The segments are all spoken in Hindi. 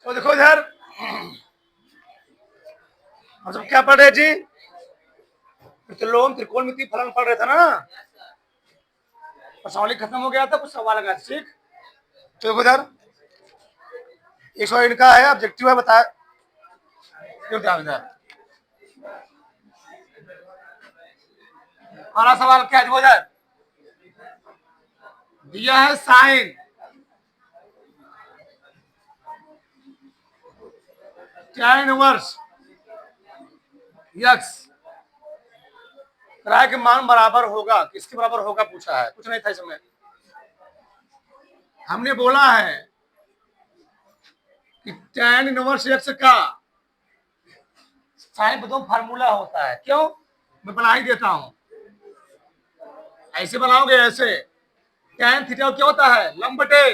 तो देखो इधर हम सब क्या पढ़ रहे जी? प्रतिलोम त्रिकोणमिति फलन पढ़ रहे थे ना। प्रश्नावली खत्म हो गया था, कुछ सवाल लगा। ठीक, तो देखो इधर 100 इनका है, ऑब्जेक्टिव है, बताया क्यों ध्यान इधर। हमारा सवाल क्या है? देखो इधर दिया है साइन tan इनवर्स यक्स किराए के मान बराबर होगा, किसके बराबर होगा पूछा है, कुछ नहीं था इसमें। हमने बोला है कि tan इनवर्स यक्स का साइन बदम फार्मूला होता है। क्यों? मैं बना ही देता हूं, ऐसे बनाओगे ऐसे। tan थीटा क्या होता है? लंब बटे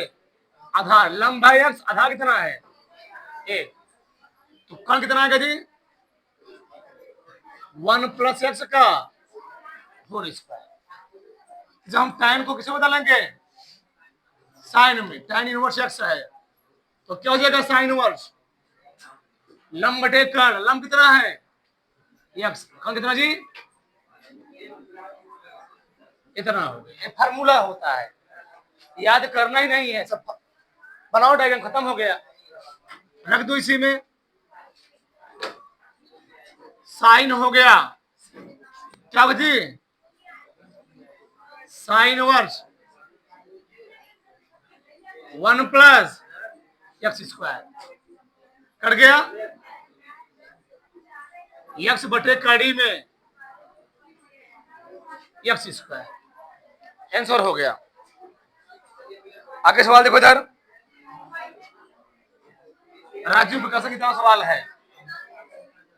आधार, लंब बाई एक्स, आधार कितना है? एक। तो कण कितना आएगा जी? 1 प्लस एक्स का होल स्क्वायर। जब हम tan को किसे बदलेंगे? साइन में। tan इनवर्स एक्स है तो क्या हो जाएगा? साइन इनवर्स लंब बटे कण, लंब कितना है? एक्स, कण कितना जी? इतना हो गया। ये फार्मूला होता है, याद करना ही नहीं है, सब बनाओ डायग्राम, खत्म हो गया। रख दो इसी में। साइन हो गया क्या बची? साइन वर्स 1 प्लस एक्स स्क्वायर कट गया। एक्स बटे कड़ी में एक्स स्क्वायर, आंसर हो गया। आगे सवाल देखो इधर, राजीव प्रकाश का कितना सवाल है?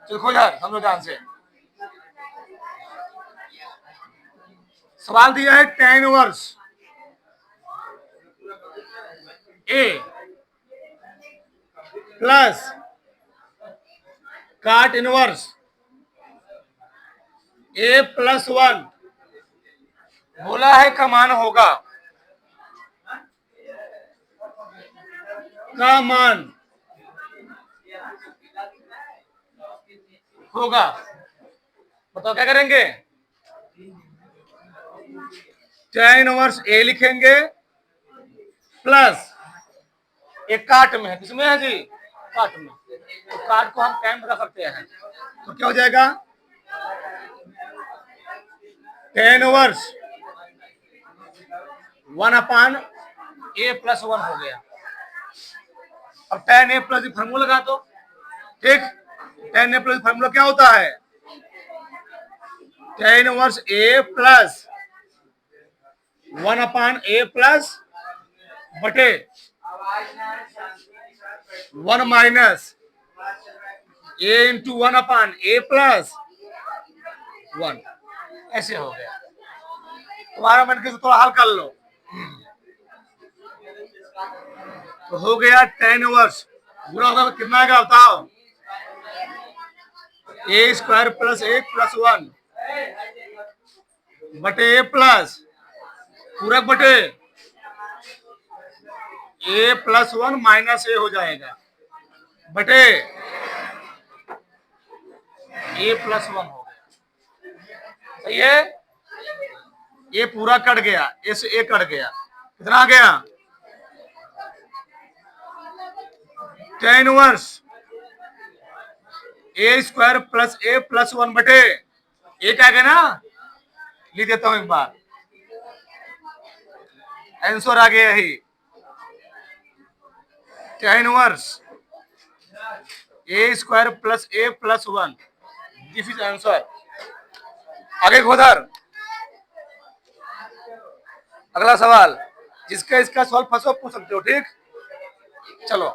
देखो इधर, समझो ध्यान से। सवाल दिया है tan इनवर्स ए प्लस काट इनवर्स ए प्लस 1 बोला है का मान होगा, का मान होगा। बताओ क्या करेंगे? tan इनवर्स ए लिखेंगे प्लस एक काट में है, किसमें है जी? काट में। तो काट को हम tan बता सकते हैं, तो क्या हो जाएगा? tan इनवर्स 1 अपान ए प्लस 1 हो गया। अब tan ए प्लस फार्मूला लगा दो। ठीक, tan ए प्लस फार्मूला क्या होता है? tan इनवर्स ए प्लस 1 अपान ए प्लस बटे 1 माइनस ए इंटू 1 अपान ए प्लस 1। ऐसे हो गया। तुम्हारा मन के थोड़ा हल कर लो। तो हो गया tan इनवर्स पूरा होगा कितना आएगा बताओ? ए स्क्वायर प्लस 1 प्लस 1 बटे ए प्लस पूरक बटे ए प्लस 1 माइनस ए हो जाएगा बटे ए प्लस 1 हो गया। सही है? ये पूरा कट गया, इस ए कट गया, कितना आ गया? tan इनवर्स ए स्क्वायर प्लस ए प्लस 1 बटे एक आ गया ना। लिख देता हूं एक बार, आंसर आ गया यही। tan inverse A square plus A plus 1, this is answer. आगे खोदर अगला सवाल, जिसका इसका सवाल फंसो पूछ सकते हो। ठीक, चलो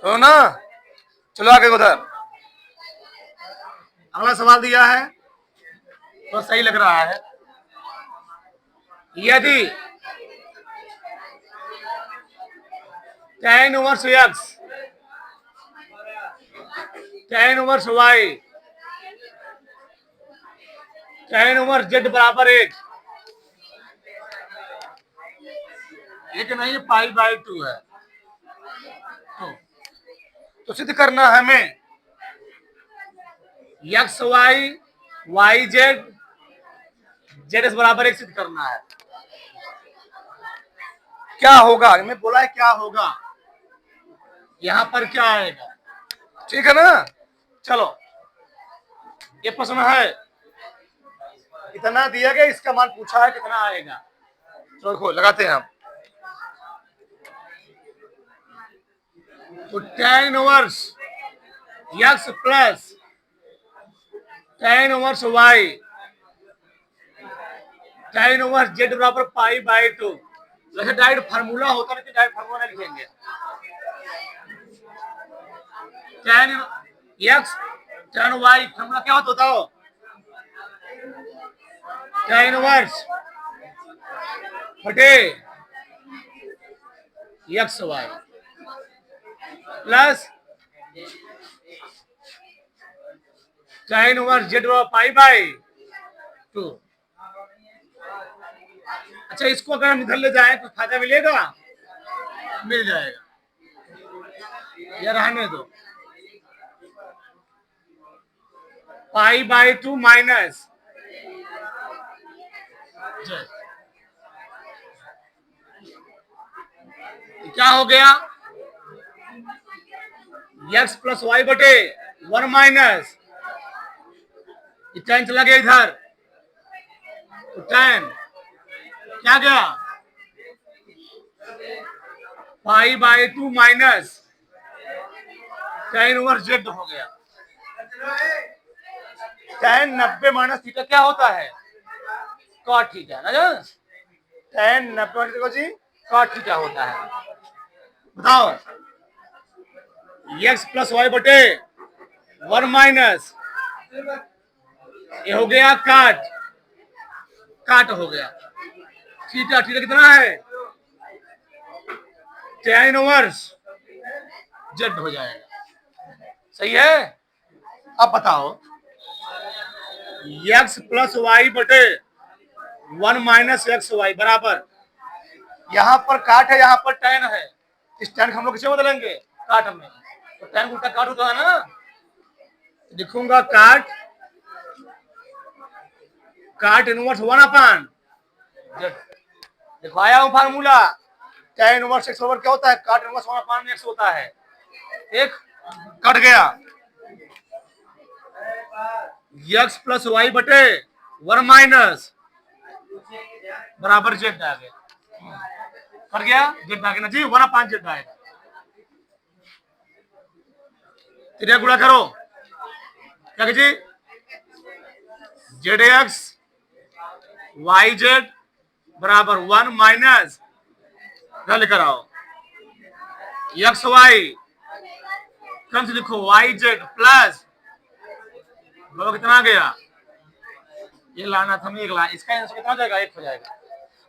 तो ना, चलो आगे उधर। अगला सवाल दिया है तो सही लग रहा है। यदि tan inverse x tan inverse y tan inverse z बराबर 1 नहीं पाई बाई 2 है, सिद्ध करना है हमें x y y z z s बराबर एक सिद्ध करना है। क्या होगा, मैं बोला है क्या होगा, यहां पर क्या आएगा, ठीक है ना। चलो ये प्रश्न है, इतना दिया गया, इसका मान पूछा है कितना आएगा। चलो देखो लगाते हैं हम। तो tan inverse x plus tan inverse y tan inverse z बराबर पाई बाई 2। वैसे डायरेक्ट फार्मूला होता नहीं, डायरेक्ट फार्मूला लिखेंगे। tan x tan y formula क्या होता हो, tan इनवर्स बटे x y plus tan inverse z pi by 2। अच्छा इसको अगर हम इधर ले जाएं तो फायदा मिलेगा, मिल जाएगा, ये रहने दो। पाई बाई 2 माइनस क्या हो गया, एक्स प्लस वाई बटे 1 माइनस tan चला गया इधर, तो tan क्या गया, पाई by 2 minus tan inverse Z हो गया। tan 90 माइनस थीटा क्या होता है, cot थीटा ना जान, tan 90 माइनस देखो जी cot थीटा होता है। बताओ x प्लस वाई बटे 1 माइनस ये हो गया काट, काट हो गया, थीटा थीटा कितना है, tan इनवर्स जेड हो जाएगा। सही है। अब बताओ x प्लस वाई बटे 1 माइनस एक्स वाई बराबर, यहां पर काट है, यहां पर tan है, इस tan को हम लोग किसे बदलेंगे, काट में, तो tan उल्टा काट होता है ना, लिखूंगा काट, काट इनवर्स 1 अपान जेड। देखो आया हूं फार्मूला, tan इनवर्स एक्स बराबर क्या होता है, काट इनवर्स 1 अपान एक्स होता है, एक कट गया, एक्स प्लस वाई बटे 1 माइनस बराबर जेड आ गया, कट गया, जेड आ गया ना जी, 1 अपान जेड आएगा। तिरिया गुणा करो, क्या जी, जेड एक्स वाई जेड बराबर 1 माइनस लेकर आओ एक्स वाई, कम से लिखो वाई जेड प्लस कितना गया, ये लाना था, एक ला, इसका आंसर कितना जाएगा, एक हो जाएगा।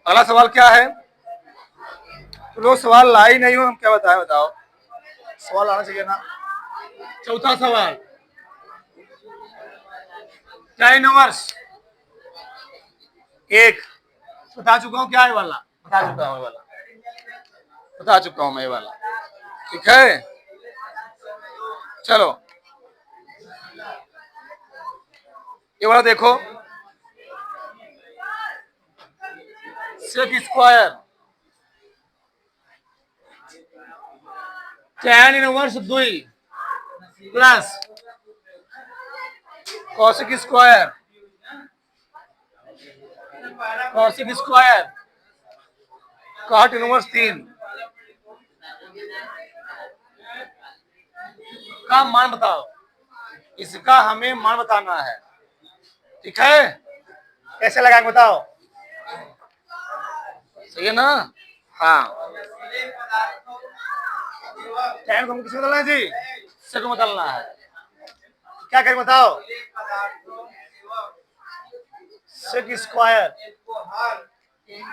अगला सवाल क्या है, तो लोग सवाल ला ही नहीं हो, हम क्या बताएं, बताओ, सवाल आना चाहिए ना। चौथा सवाल, tan इनवर्स एक बता चुका हूं, क्या है वाला बता चुका हूं, वाला बता चुका हूं मैं वाला, ठीक है। चलो ये वाला देखो, sec square tan inverse 2 plus cosec square, cosec square cot inverse 3 का मान बताओ, इसका हमें मान बताना है, ठीक है। कैसे लगाएंगे बताओ, सही है ना, हाँ, tan को हम किसमें बदलना है जी, से को बदलना है, क्या करें बताओ, सेक स्क्वायर, ये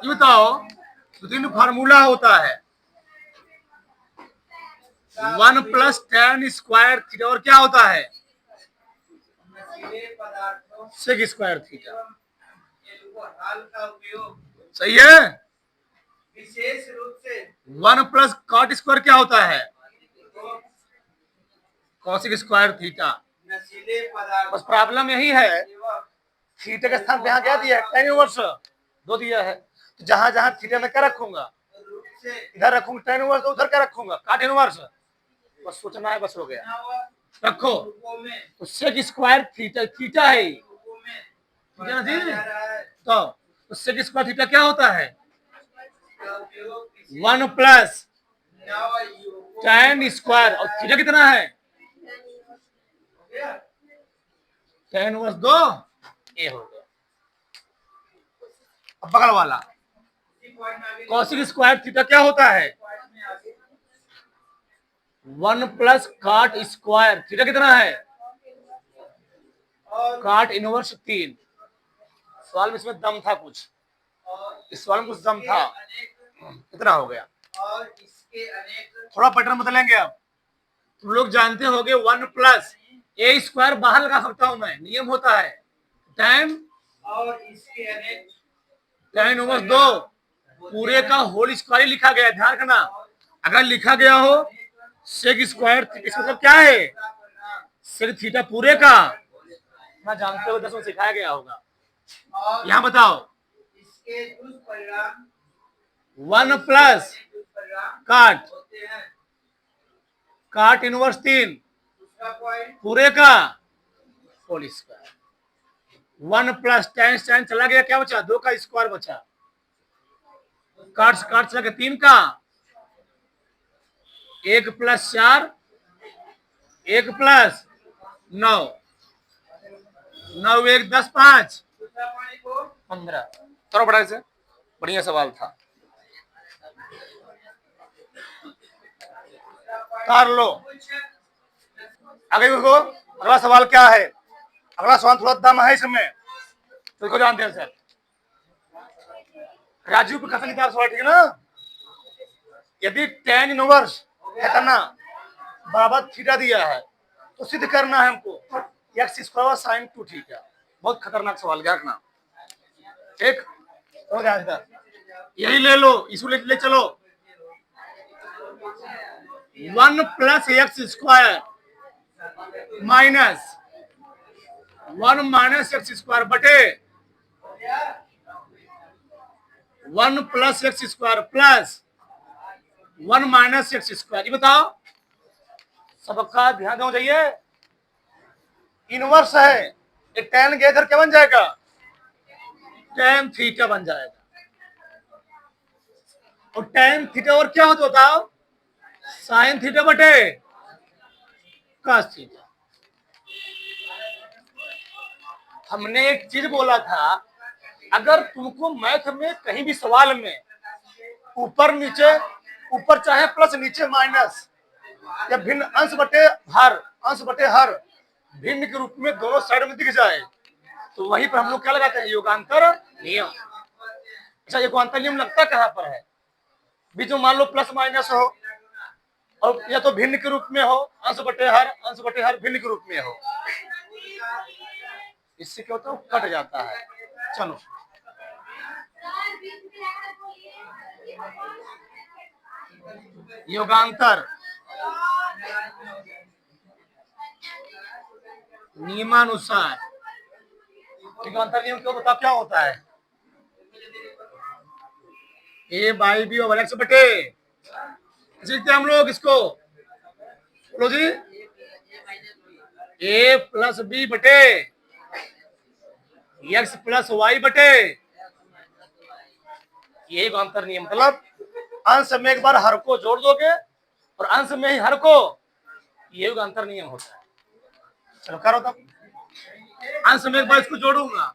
बताओ तो तीन फार्मूला होता है, 1 प्लस tan स्क्वायर थीटा, और क्या होता है, सेक स्क्वायर थीटा, सही है। विशेष रूप से 1 प्लस कॉट स्क्वायर क्या होता है? Cosec square theta. बस प्रॉब्लम यही है, थीटा के स्थान पे यहाँ क्या दिया है? tan इनवर्स 2 दिया है। तो जहां जहां थीटा में क्या रखूंगा? इधर रखूंगा tan इनवर्स, तो उधर क्या रखूंगा? cot inverse. बस सोचना है, बस हो गया। रखो तो sec स्क्वायर थीटा, थीटा है ठीक है ना जी? तो sec स्क्वायर थीटा क्या होता है? 1 प्लस tan स्क्वायर, और थीटा कितना है? tan इनवर्स 2 ये हो गया। अब बगल वाला कॉसिक स्क्वायर थीटा क्या होता है? 1 प्लस कॉट स्क्वायर थीटा कितना है? Cot inverse 3। सवाल में इसमें दम था कुछ, इस सवाल में कुछ दम था। कितना हो गया? थोड़ा पैटर्न बदलेंगे अब। तुम लोग जानते होगे 1 प्लस ए स्क्वायर बाहर लगा सकता हूं मैं, नियम होता है tan इनवर्स 2 पूरे का होल स्क्वायर लिखा गया, ध्यान रखना। अगर लिखा गया हो सेक स्क्वायर, इसका मतलब क्या है? सेक थीटा पूरे का, ना जानते हो, 10 में सिखाया गया होगा। यहाँ बताओ 1 प्लस काट इनवर्स 3 पूरे का होल स्क्वायर। 1 प्लस tan चला गया, क्या बचा? 2 का स्क्वायर बचा। काट चला गया 3 का, 1 प्लस 4, 1 प्लस 9, 9 1 10 5 15। करो बड़ा से, बढ़िया सवाल था, कर लो। आगे देखो अगला सवाल क्या है। अगला सवाल थोड़ा दम है इसमें, तो इसको जानते हैं सर। राजू पे कसम किताब सवाल, ठीक है ना? यदि tan इनवर्स है ना बराबर थीटा दिया है, तो सिद्ध करना है हमको x स्क्वायर sin 2 थीटा। बहुत खतरनाक सवाल, क्या रखना एक हो गया इधर, यही ले लो, इसको ले चलो। 1 plus x square minus 1 minus x square बटे 1 plus x square plus 1 minus x square. ये बताओ, सबका ध्यान देना चाहिए। इनवर्स है, ये tan गया इधर क्या बन जाएगा? tan थीटा बन जाएगा। और tan थीटा और क्या होता बताओ? sin थीटा बटे cos थीटा। हमने एक चीज बोला था, अगर तुमको मैथ में कहीं भी सवाल में ऊपर नीचे, ऊपर चाहे प्लस नीचे माइनस, या भिन्न अंश बटे हर भिन्न के रूप में दोनों साइड में दिख जाए, तो वहीं पर हम लोग क्या लगाते हैं? योगांतर नियम। अच्छा, योगांतर नियम लगता कहां पर है? बीच में मान लो प्लस माइनस हो, और या तो भिन्न के रूप में हो, अंश बटे हर भिन्न के रूप में हो, इससे क्या होता है? कट जाता है। चलो योगांतर नियमानुसार, योगांतर नियम क्यों बताओ क्या होता है? ए बाई बी ओवर एक्स बटे, लिखते हम लोग इसको, बोलो जी, ए प्लस बी बटे एक्स प्लस वाई बटे, ये योगांतर नियम। मतलब अंश में एक बार हर को जोड़ दोगे और अंश में ही हर को, ये योगांतर नियम होता है। चलो करो तब, अंश में एक बार इसको जोड़ूंगा,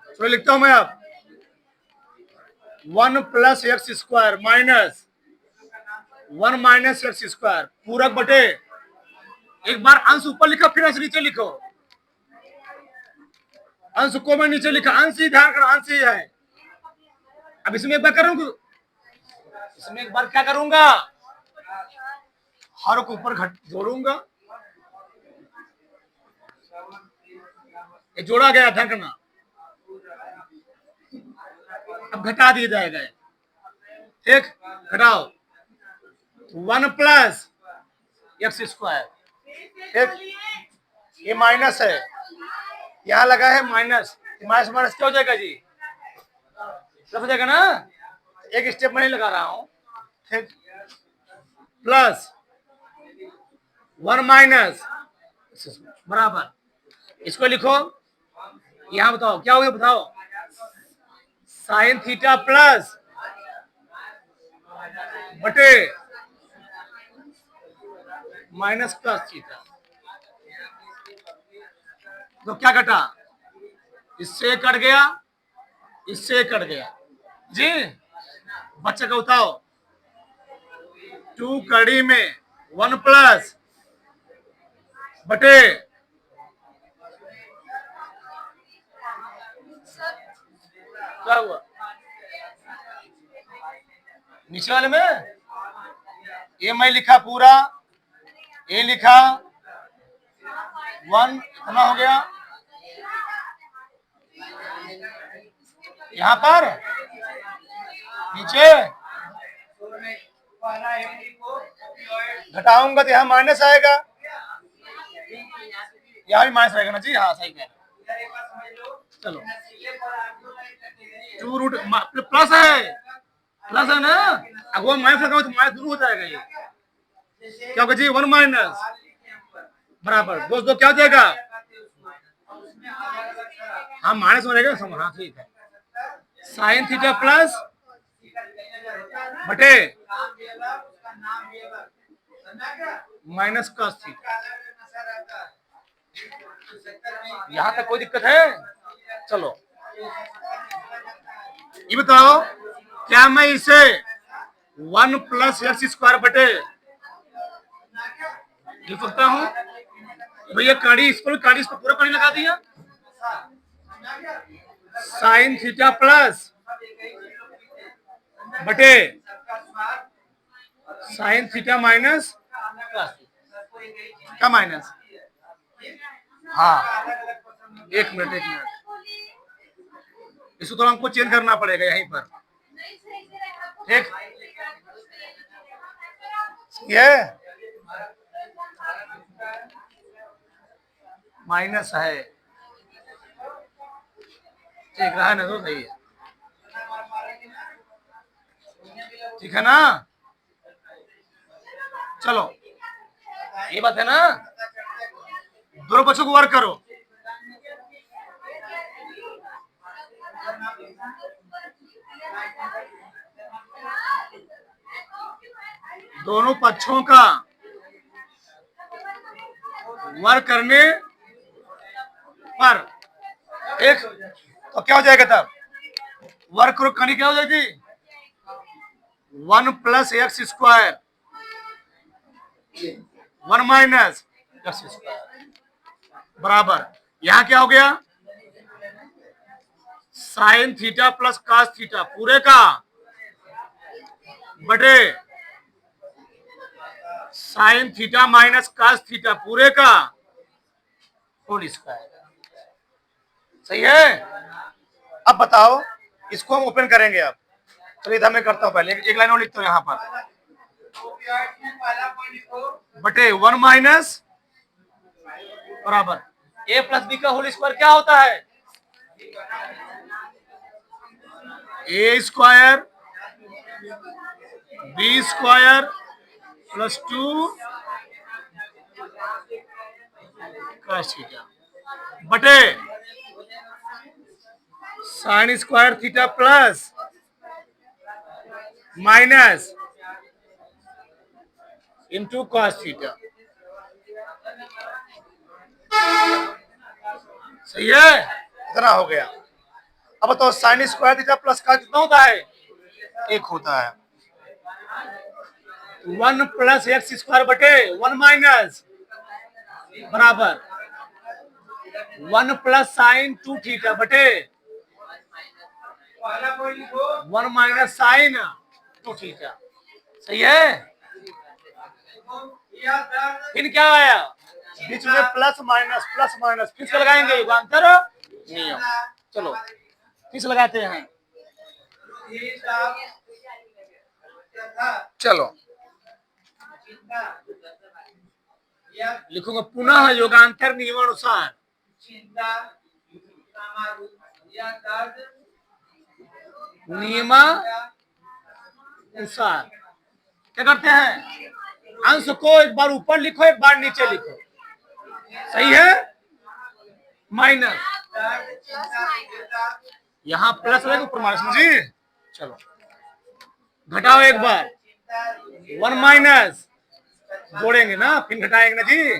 चलो लिखता हूं मैं अब 1 plus x square minus 1 minus x square पूरक बटे, एक बार अंश ऊपर लिखा फिर अंश नीचे लिखो, अंश को मैं नीचे लिखा, अंश ही ध्यान करना, अंश ही है। अब इसमें एक बार करूंगा, इसमें एक बार क्या करूंगा? हर को ऊपर घट जोड़ूंगा, ये जोड़ा गया, ध्यान करना। अब घटा दिया जाएगा, ठीक, घटाओ 1 प्लस एक्स स्क्वायर, ठीक, ये माइनस है, यहाँ लगा है माइनस, माइनस माइनस क्या हो जाएगा जी, प्लस हो जाएगा ना, एक स्टेप मैं नहीं लगा रहा हूं, ठीक, प्लस 1 माइनस बराबर, इसको लिखो, यहां बताओ क्या हो गया, बताओ, साइन थीटा प्लस बटे माइनस प्लस थीटा, तो क्या घटा, इससे कट गया, इससे कट गया जी, बच्चे का बताओ, 2 कड़ी में 1 प्लस बटे क्या हुआ, नीचे वाले में ये मैं लिखा पूरा, ये लिखा 1 इतना हो गया, यहां पर नीचे घटाऊंगा तो यहां माइनस आएगा, यहां भी माइनस आएगा ना जी, हाँ सही कह रहे हो, चलो 2 रूट प्लस है ना, अगर वो माइनस लगाओ तो माइनस दूर हो जाएगा, ये क्या होगा जी, 1 माइनस बराबर दो दो क्या हो जाएगा, हाँ माइनस हो जाएगा, हाँ ठीक है, साइन थीटा प्लस बटे माइनस कॉस थीटा, यहां तक कोई दिक्कत है, चलो ये बताओ, क्या मैं इसे 1 प्लस एक्स स्क्वायर बटे लिख सकता हूं, भैया कड़ी इस पर पूरा कड़ी लगा दिया, साइन थीटा प्लस बटे साइन थीटा माइनस क्या माइनस, हाँ एक मिनट, इसको तो हमको चेंज करना पड़ेगा यहीं पर, ठीक, ये माइनस है, ठीक रहा ना, तो सही है, ठीक है ना, चलो ये बात है ना, दोनों बच्चों को वर्क करो, दोनों पक्षों का वर्क करने पर एक, तो क्या हो जाएगा तब, वर्क करो करनी क्या हो जाएगी, 1 plus x square 1 minus x square बराबर, यहां क्या हो गया, sine theta plus cos theta पूरे का बटे sine theta minus cos theta पूरे का होल स्क्वायर, सही है, अब बताओ इसको हम ओपन करेंगे, अब चलिए इधर मैं करता हूं, पहले एक लाइन और लिखता हूं यहां पर, बटे 1 माइनस बराबर ए प्लस बी का होल स्क्वायर क्या होता है, a square b square plus 2 cos theta बटे sine square theta plus minus into cos theta, सही है, इतना हो गया, अब तो साइन स्क्वायर थीटा प्लस का कितना होता है, एक होता है, 1 प्लस एक्स स्क्वायर बटे 1 माइनस बराबर 1 प्लस साइन 2 थीटा बटे 1 माइनस साइन 2 थीटा, सही है, फिर क्या आया, बीच में प्लस माइनस किस लगाएंगे, अंतर नियम, चलो किस लगाते हैं, चलो लिखूंगा पुनः योगांतर नियमानुसार। चिंता, या दर्द, नियमानुसार क्या करते हैं, अंश को एक बार ऊपर लिखो एक बार नीचे लिखो, सही है। माइनस दर्द, चिंता, यहाँ प्लस रहेगा ऊपर माइनस जी। चलो घटाओ एक बार, 1 माइनस जोड़ेंगे ना फिर घटाएंगे ना जी,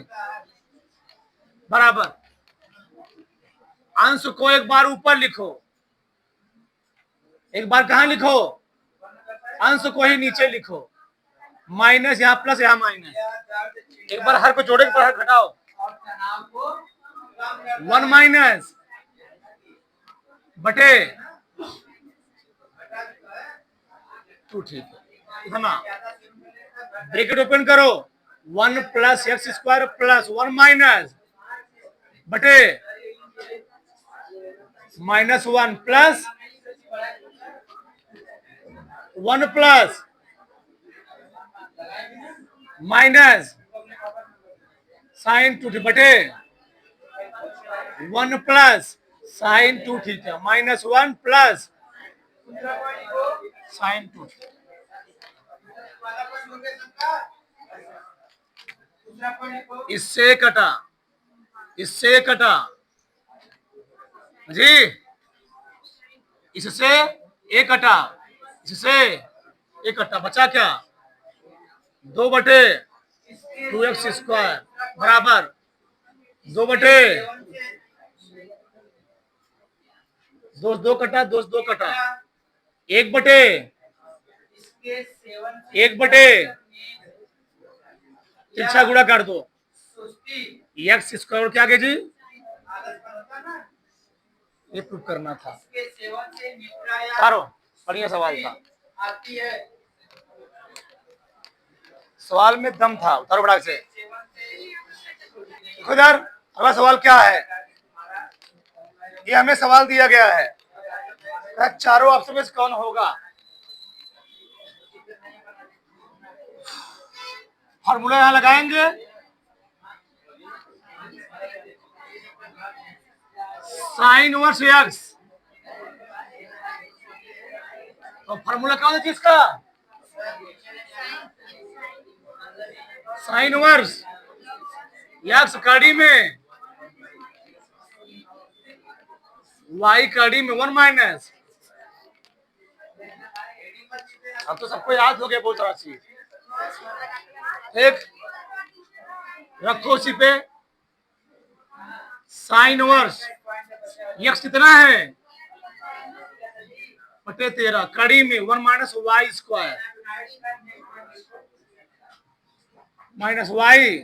बराबर। अंश को एक बार ऊपर लिखो, एक बार कहां लिखो, अंश को ही नीचे लिखो, माइनस यहाँ प्लस यहाँ माइनस, एक बार हर को जोड़े एक बार हर घटाओ। और तनाव को कम करता 1 माइनस बटे 2, ठीक है इतना। ब्रैकेट ओपन करो, 1 plus x square plus 1 minus बटे -1 प्लस 1 प्लस माइनस साइन 2 बटे 1 plus sign 2 theta minus 1 plus sign 2। इससे कटा, इससे कटा जी, इससे एक कटा, इससे एक कटा, बचा क्या 2 बटे 2x स्क्वायर बराबर 2 बटे 2 कटा 2 कटा 1 बटे इसके सेवन से 1 बटे तिरछा गुणा कर दो, सुस्ती एक्स स्क्वायर क्या आगे जी, आलसपन होता ना, ये प्रूव करना था। इसके सेवन से निद्रा या तारो बढ़िया सवाल था, आती है। सवाल में दम था, उतारो बड़ा से। सेवन से खुदर अगला सवाल क्या है, ये हमें सवाल दिया गया है, चारों ऑप्शन में से कौन होगा। फॉर्मूला यहां लगाएंगे, साइन इनवर्स एक्स, तो फॉर्मूला कौन है किसका, साइन इनवर्स एक्स कड़ी में वाई कड़ी में 1 माइनस, अब तो सबको याद हो गया बहुत सारा चीज। एक रखो उसी पे, साइन इनवर्स एक्स कितना है बटे 13 कड़ी में 1 minus y square minus y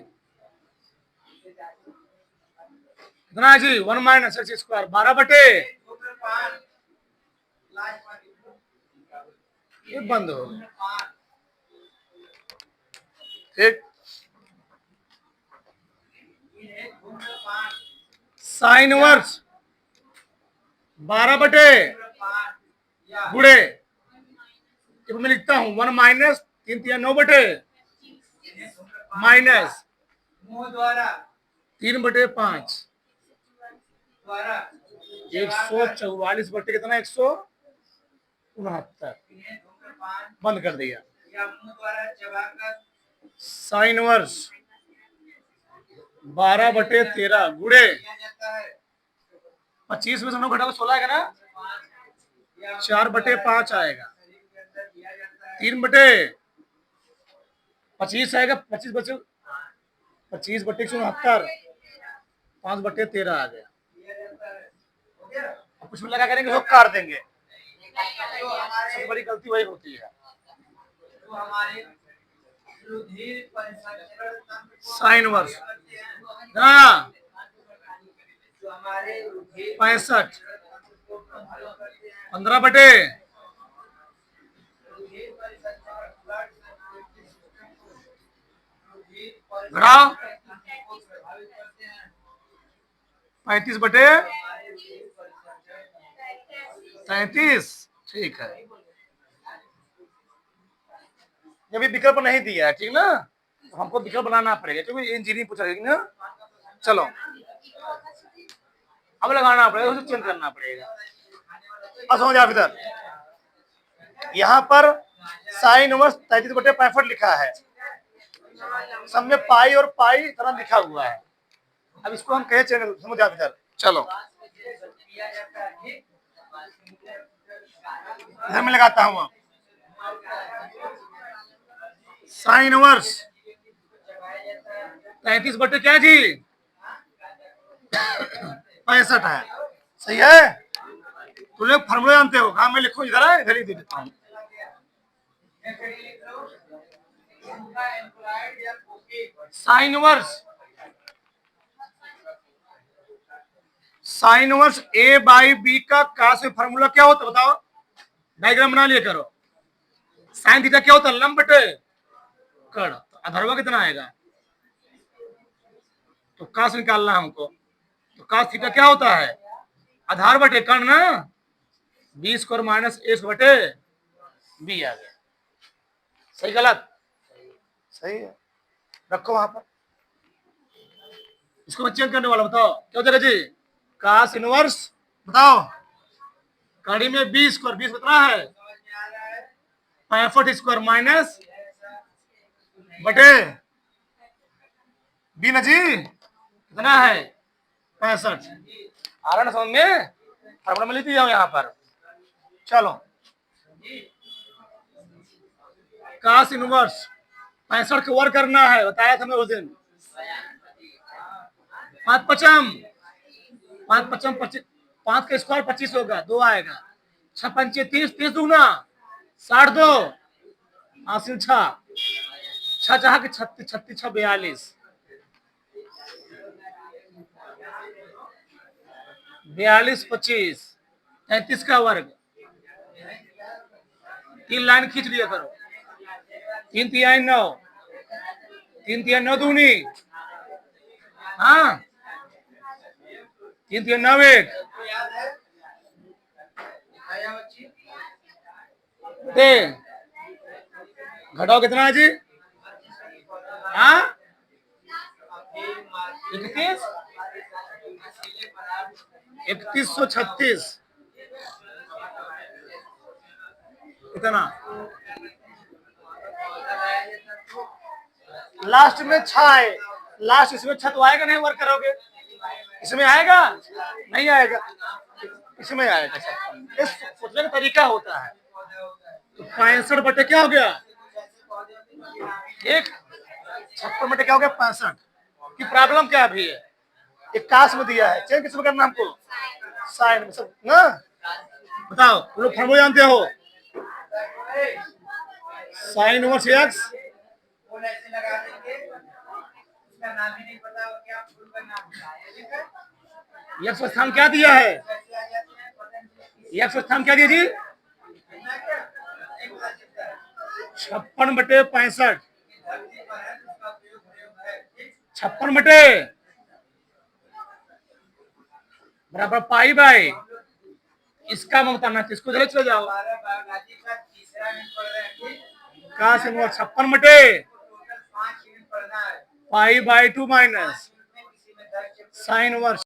कितना है जी 1 माइनस एक्स स्क्वायर 12 बटे, ये बंद हो गया। ठीक, साइन इनवर्स 12 बटे गुड़े, जब मैं लिखता हूं 1 माइनस 3 3 9 बटे माइनस मुंह द्वारा 3 बटे 5 द्वारा 144 बटे कितना 169, बंद कर दिया। या मुंह द्वारा चबाकर साइन इनवर्स 12 बटे 13 गुड़े किया जाता है। 25 में से 9 घटाओ 16 आएगा ना, 4 बटे 5 आएगा, 3 बटे 25 आएगा, 25 बटे 169, 5 बटे 13 आ गया। अब कुछ भी लगा करेंगे तो काट देंगे, सबसे बड़ी गलती वही होती है। तो हमारे रुधिर परिसंचरण तंत्र को साइन इनवर्स जो हमारे रुधिर 65 को प्रभावित करते हैं। 15 बटे रुधिर परिसंचरण ब्लड सर्कुलेशन रुधिर घटाओ परिसंचरण को प्रभावित करते हैं। 35 बटे हमारे रुधिर परिसंचरण 33, ठीक है। ये भी विकल्प नहीं दिया है, ठीक ना, तो हमको विकल्प बनाना पड़ेगा क्योंकि इंजीनियरिंग पूछा जाएगी ना। चलो अब लगाना पड़ेगा, उसे चेंज करना पड़ेगा। अब समझ आप इधर, यहाँ पर साइन इनवर्स 33/65 लिखा है, सब में पाई और पाई तरह लिखा हुआ है। अब इसको हम कहे चेंज, समझ आप इधर। चलो किया जाता है, ठीक। इधर मैं लगाता हूँ अब साइन इनवर्स 33 क्या जी 65 है, सही है। तुम लोग फॉर्मूला जानते हो, हाँ मैं लिखूं इधर है, इधर ही दे देता हूँ। Sine inverse a by b का कास में फॉर्मूला क्या होता है बताओ, डायग्राम बना लिया करो। साइन थीटा क्या होता है, लंब बटे कर्ण, तो अधर्वा कितना आएगा, तो कास निकालना है हमको। तो कास थीटा क्या होता है, आधार बटे कर्ण ना, बी स्क्वायर माइनस ए बटे बी आ गया। सही गलत, सही है, रखो वहां पर। इसको मैं चेंज करने वाला, बताओ क्या हो जाएगा जी, कास इनवर्स बताओ, कड़ी में बी स्क्वायर, 20 कितना है 65 स्क्वायर माइनस बटे बी ना जी कितना है 65। आ रहा ना समझ में, फॉर्मूला में लिख दिया यहाँ पर। चलो कास इनवर्स 65 को वर्क करना है, बताया था मैं उस दिन। 5 पचम 25, 5 का स्क्वायर 25 होगा, 2 आएगा, 6 पंचे 30, 30 दूना 62, हासिल 6 6 के 36, 36 6 42, 42 25 33 का वर्ग, 3 लाइन खींच लिया करो, 3 तिहाई 9, 3 तिहाई 9 दूनी, हाँ 3 तिहाई 9 1 दे, घटाओ कितना है जी, हाँ 3136 इतना, लास्ट में 6 है, लास्ट इसमें 6 तो आएगा नहीं, वर्क करोगे इसमें आएगा नहीं आएगा, इसमें आएगा। इस सोचने का तरीका होता है। तो 65 बटे क्या हो गया, एक 56 बटे क्या हो गया 65 की प्रॉब्लम क्या भी है, एक कास में दिया है, चेंज किसमें करना हमको, साइन में सब ना। बताओ तुम लोग फॉर्मूला जानते हो, साइन इनवर्स एक्स, ऐसे लगा देंगे, उसका नाम ही नहीं पता, क्या फूल का नाम है, एक्स स्थान क्या दिया है, एक्स स्थान क्या दिया जी 56 बटे 65, 56 बटे बराबर पाई बाई, इसका मैं बताना, किसको चले चले जाओ, कास इनवर्स 56 बटे पाई बाई 2 माइनस साइन इनवर्स